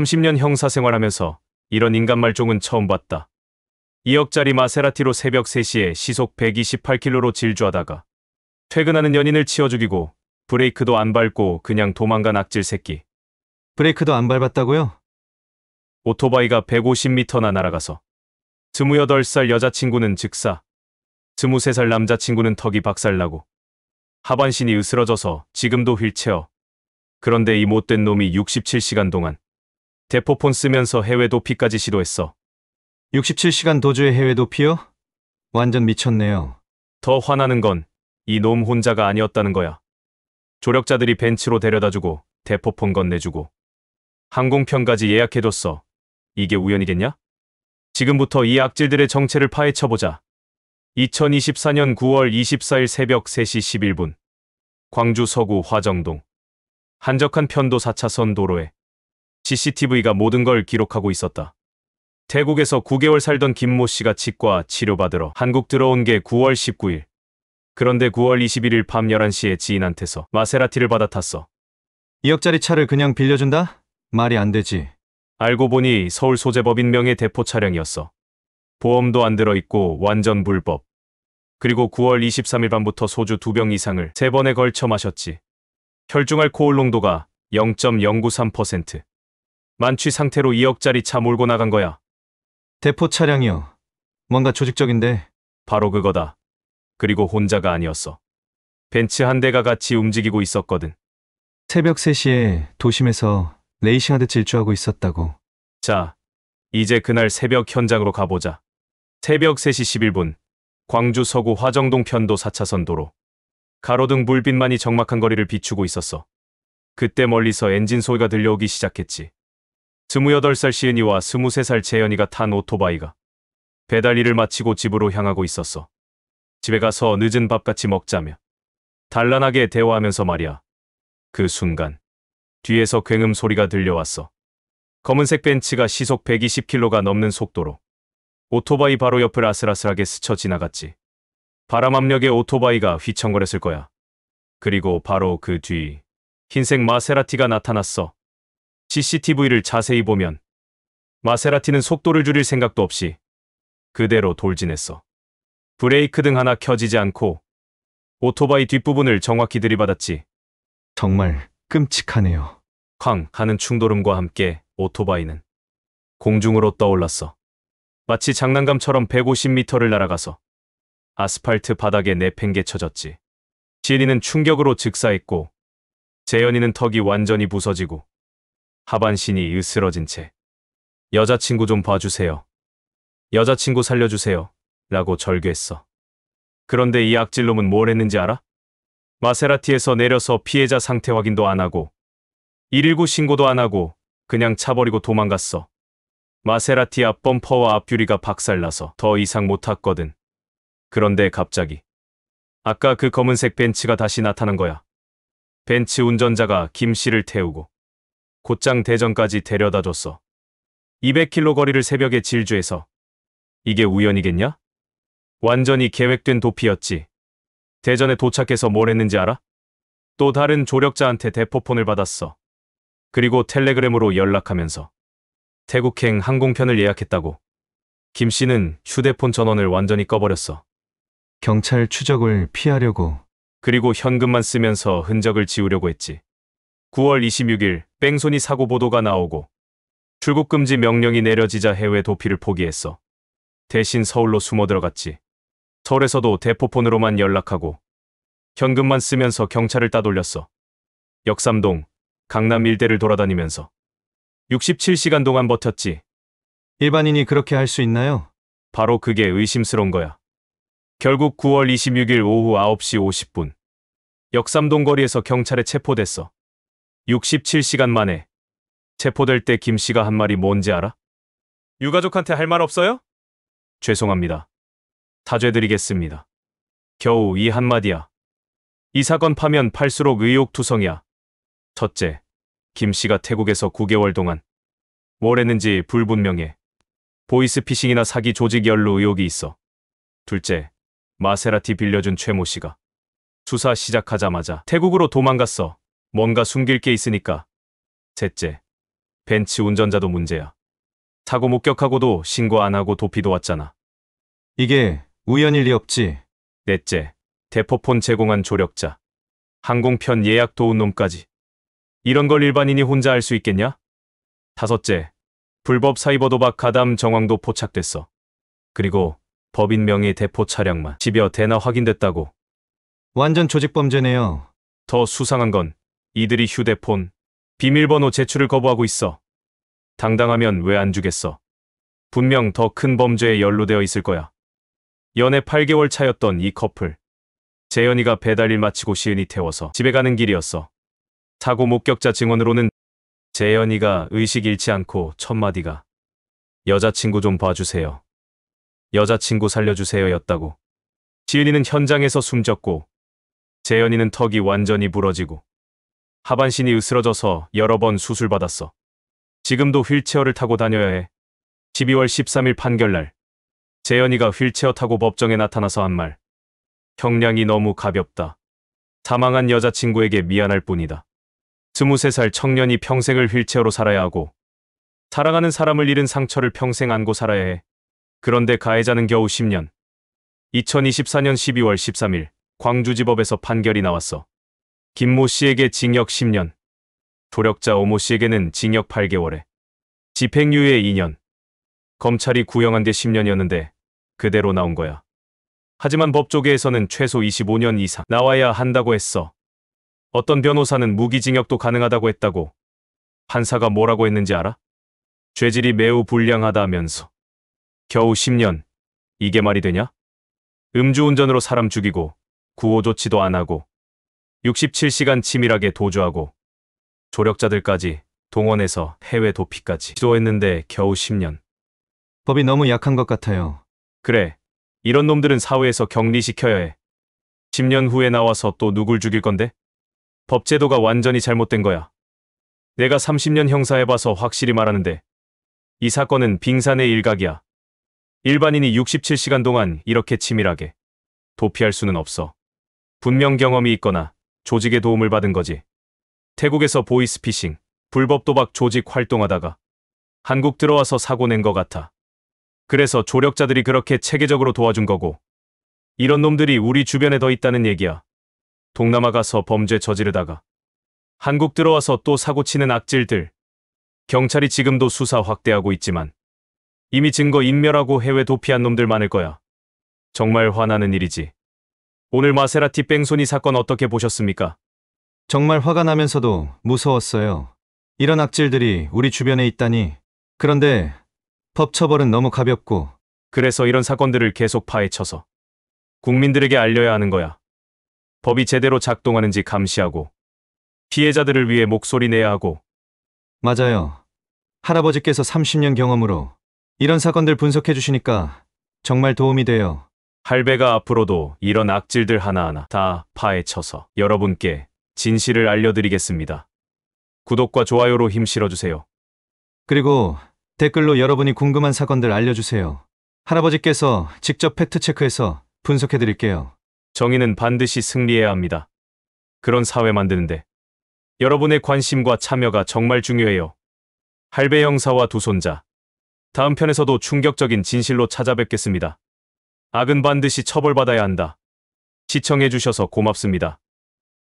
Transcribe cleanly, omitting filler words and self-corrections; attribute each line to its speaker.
Speaker 1: 30년 형사 생활하면서 이런 인간 말종은 처음 봤다. 2억짜리 마세라티로 새벽 3시에 시속 128km로 질주하다가 퇴근하는 연인을 치워 죽이고 브레이크도 안 밟고 그냥 도망간 악질 새끼.
Speaker 2: 브레이크도 안 밟았다고요?
Speaker 1: 오토바이가 150m나 날아가서 28살 여자친구는 즉사, 23살 남자친구는 턱이 박살나고 하반신이 으스러져서 지금도 휠체어. 그런데 이 못된 놈이 67시간 동안 대포폰 쓰면서 해외 도피까지 시도했어.
Speaker 2: 67시간 도주의 해외 도피요? 완전 미쳤네요.
Speaker 1: 더 화나는 건 이 놈 혼자가 아니었다는 거야. 조력자들이 벤츠로 데려다주고 대포폰 건네주고 항공편까지 예약해줬어. 이게 우연이겠냐? 지금부터 이 악질들의 정체를 파헤쳐보자. 2024년 9월 24일 새벽 3시 11분 광주 서구 화정동 한적한 편도 4차선 도로에 CCTV가 모든 걸 기록하고 있었다. 태국에서 9개월 살던 김모 씨가 치과 치료받으러 한국 들어온 게 9월 19일. 그런데 9월 21일 밤 11시에 지인한테서 마세라티를 받아탔어.
Speaker 2: 2억짜리 차를 그냥 빌려준다? 말이 안 되지.
Speaker 1: 알고 보니 서울 소재법인 명의 대포 차량이었어. 보험도 안 들어있고 완전 불법. 그리고 9월 23일 밤부터 소주 2병 이상을 3번에 걸쳐 마셨지. 혈중 알코올 농도가 0.093%. 만취 상태로 2억짜리 차 몰고 나간 거야.
Speaker 2: 대포 차량이요. 뭔가 조직적인데.
Speaker 1: 바로 그거다. 그리고 혼자가 아니었어. 벤츠 한 대가 같이 움직이고 있었거든.
Speaker 2: 새벽 3시에 도심에서 레이싱하듯 질주하고 있었다고.
Speaker 1: 자, 이제 그날 새벽 현장으로 가보자. 새벽 3시 11분 광주 서구 화정동 편도 4차선 도로. 가로등 불빛만이 적막한 거리를 비추고 있었어. 그때 멀리서 엔진 소리가 들려오기 시작했지. 28살 시은이와 23살 재현이가 탄 오토바이가 배달 일을 마치고 집으로 향하고 있었어. 집에 가서 늦은 밥 같이 먹자며 단란하게 대화하면서 말이야. 그 순간 뒤에서 굉음 소리가 들려왔어. 검은색 벤츠가 시속 120km가 넘는 속도로 오토바이 바로 옆을 아슬아슬하게 스쳐 지나갔지. 바람 압력에 오토바이가 휘청거렸을 거야. 그리고 바로 그 뒤 흰색 마세라티가 나타났어. CCTV를 자세히 보면 마세라티는 속도를 줄일 생각도 없이 그대로 돌진했어. 브레이크 등 하나 켜지지 않고 오토바이 뒷부분을 정확히 들이받았지.
Speaker 2: 정말 끔찍하네요.
Speaker 1: 쾅 하는 충돌음과 함께 오토바이는 공중으로 떠올랐어. 마치 장난감처럼 150m를 날아가서 아스팔트 바닥에 내팽개쳐졌지. 지은이는 충격으로 즉사했고 재현이는 턱이 완전히 부서지고 하반신이 으스러진 채 여자친구 좀 봐주세요. 여자친구 살려주세요. 라고 절규했어. 그런데 이 악질놈은 뭘 했는지 알아? 마세라티에서 내려서 피해자 상태 확인도 안 하고 119 신고도 안 하고 그냥 차 버리고 도망갔어. 마세라티 앞 범퍼와 앞 유리가 박살나서 더 이상 못 탔거든. 그런데 갑자기 아까 그 검은색 벤츠가 다시 나타난 거야. 벤츠 운전자가 김 씨를 태우고 곧장 대전까지 데려다 줬어. 200km 거리를 새벽에 질주해서. 이게 우연이겠냐? 완전히 계획된 도피였지. 대전에 도착해서 뭘 했는지 알아? 또 다른 조력자한테 대포폰을 받았어. 그리고 텔레그램으로 연락하면서 태국행 항공편을 예약했다고. 김 씨는 휴대폰 전원을 완전히 꺼버렸어.
Speaker 2: 경찰 추적을 피하려고.
Speaker 1: 그리고 현금만 쓰면서 흔적을 지우려고 했지. 9월 26일 뺑소니 사고 보도가 나오고 출국 금지 명령이 내려지자 해외 도피를 포기했어. 대신 서울로 숨어 들어갔지. 서울에서도 대포폰으로만 연락하고 현금만 쓰면서 경찰을 따돌렸어. 역삼동, 강남 일대를 돌아다니면서 67시간 동안 버텼지.
Speaker 2: 일반인이 그렇게 할 수 있나요?
Speaker 1: 바로 그게 의심스러운 거야. 결국 9월 26일 오후 9시 50분 역삼동 거리에서 경찰에 체포됐어. 67시간 만에. 체포될 때 김 씨가 한 말이 뭔지 알아? 유가족한테 할 말 없어요? 죄송합니다. 사죄드리겠습니다. 겨우 이 한마디야. 이 사건 파면 팔수록 의혹투성이야. 첫째, 김 씨가 태국에서 9개월 동안 뭘 했는지 불분명해. 보이스피싱이나 사기 조직 연루 의혹이 있어. 둘째, 마세라티 빌려준 최모 씨가 수사 시작하자마자 태국으로 도망갔어. 뭔가 숨길 게 있으니까. 셋째, 벤츠 운전자도 문제야. 사고 목격하고도 신고 안 하고 도피도 왔잖아.
Speaker 2: 이게 우연일 리 없지.
Speaker 1: 넷째, 대포폰 제공한 조력자. 항공편 예약 도운 놈까지. 이런 걸 일반인이 혼자 할 수 있겠냐? 다섯째, 불법 사이버 도박 가담 정황도 포착됐어. 그리고 법인 명의 대포 차량만 10여 대나 확인됐다고.
Speaker 2: 완전 조직범죄네요.
Speaker 1: 더 수상한 건 이들이 휴대폰, 비밀번호 제출을 거부하고 있어. 당당하면 왜 안 주겠어? 분명 더 큰 범죄에 연루되어 있을 거야. 연애 8개월 차였던 이 커플. 재현이가 배달일 마치고 시은이 태워서 집에 가는 길이었어. 사고 목격자 증언으로는 재현이가 의식 잃지 않고 첫마디가 여자친구 좀 봐주세요. 여자친구 살려주세요 였다고. 시은이는 현장에서 숨졌고 재현이는 턱이 완전히 부러지고 하반신이 으스러져서 여러 번 수술받았어. 지금도 휠체어를 타고 다녀야 해. 12월 13일 판결날 재현이가 휠체어 타고 법정에 나타나서 한 말. 형량이 너무 가볍다. 사망한 여자친구에게 미안할 뿐이다. 23살 청년이 평생을 휠체어로 살아야 하고 사랑하는 사람을 잃은 상처를 평생 안고 살아야 해. 그런데 가해자는 겨우 10년. 2024년 12월 13일 광주지법에서 판결이 나왔어. 김모 씨에게 징역 10년, 조력자 오모 씨에게는 징역 8개월에 집행유예 2년. 검찰이 구형한 게 10년이었는데 그대로 나온 거야. 하지만 법조계에서는 최소 25년 이상 나와야 한다고 했어. 어떤 변호사는 무기징역도 가능하다고 했다고. 판사가 뭐라고 했는지 알아? 죄질이 매우 불량하다면서. 겨우 10년. 이게 말이 되냐? 음주운전으로 사람 죽이고 구호 조치도 안 하고 67시간 치밀하게 도주하고 조력자들까지 동원해서 해외 도피까지 시도했는데 겨우 10년.
Speaker 2: 법이 너무 약한 것 같아요.
Speaker 1: 그래. 이런 놈들은 사회에서 격리시켜야 해. 10년 후에 나와서 또 누굴 죽일 건데? 법제도가 완전히 잘못된 거야. 내가 30년 형사 해봐서 확실히 말하는데 이 사건은 빙산의 일각이야. 일반인이 67시간 동안 이렇게 치밀하게 도피할 수는 없어. 분명 경험이 있거나 조직의 도움을 받은 거지. 태국에서 보이스피싱, 불법 도박 조직 활동하다가 한국 들어와서 사고 낸 것 같아. 그래서 조력자들이 그렇게 체계적으로 도와준 거고 이런 놈들이 우리 주변에 더 있다는 얘기야. 동남아 가서 범죄 저지르다가 한국 들어와서 또 사고치는 악질들. 경찰이 지금도 수사 확대하고 있지만 이미 증거 인멸하고 해외 도피한 놈들 많을 거야. 정말 화나는 일이지. 오늘 마세라티 뺑소니 사건 어떻게 보셨습니까?
Speaker 2: 정말 화가 나면서도 무서웠어요. 이런 악질들이 우리 주변에 있다니. 그런데 법 처벌은 너무 가볍고.
Speaker 1: 그래서 이런 사건들을 계속 파헤쳐서 국민들에게 알려야 하는 거야. 법이 제대로 작동하는지 감시하고 피해자들을 위해 목소리 내야 하고.
Speaker 2: 맞아요. 할아버지께서 30년 경험으로 이런 사건들 분석해 주시니까 정말 도움이 돼요.
Speaker 1: 할배가 앞으로도 이런 악질들 하나하나 다 파헤쳐서 여러분께 진실을 알려드리겠습니다. 구독과 좋아요로 힘 실어주세요.
Speaker 2: 그리고 댓글로 여러분이 궁금한 사건들 알려주세요. 할아버지께서 직접 팩트체크해서 분석해 드릴게요.
Speaker 1: 정의는 반드시 승리해야 합니다. 그런 사회 만드는데 여러분의 관심과 참여가 정말 중요해요. 할배 형사와 두 손자. 다음 편에서도 충격적인 진실로 찾아뵙겠습니다. 악은 반드시 처벌받아야 한다. 시청해주셔서 고맙습니다.